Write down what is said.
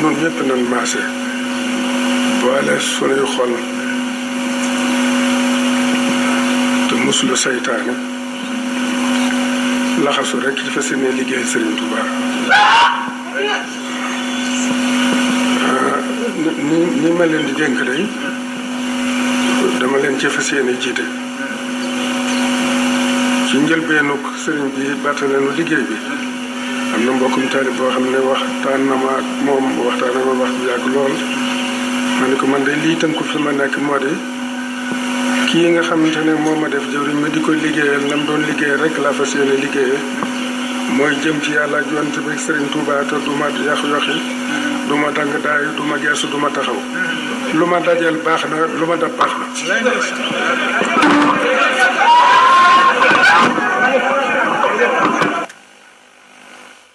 nun ñëpp nan maase boole sunuy xol te musulu saytaane laxasu rek ci fas yéene liggéey Serigne Touba. ni ma leen di dénk day dama leen ci fas yéene jiite ci njëlbeenug sëriñ bi bàttale nu liggéey bi am na mbokkum taalib boo xam ne waxtaan na ma ak moom waxtaan na ma wax bu yàgg lool ma ne ko man de lii tënku fi ma nekk moo di kii nga xamante ne moo ma def jëwriñ ma di ko liggéeyal nam doon liggéey rek laa fas yéene liggéeyee mooy jëm ci yàlla ak yonent bi Sëriñ Tuubaa te du ma yoxi du ma dang daay du ma geesu du ma taxaw lu ma dajeel baax na lu ma dab baax na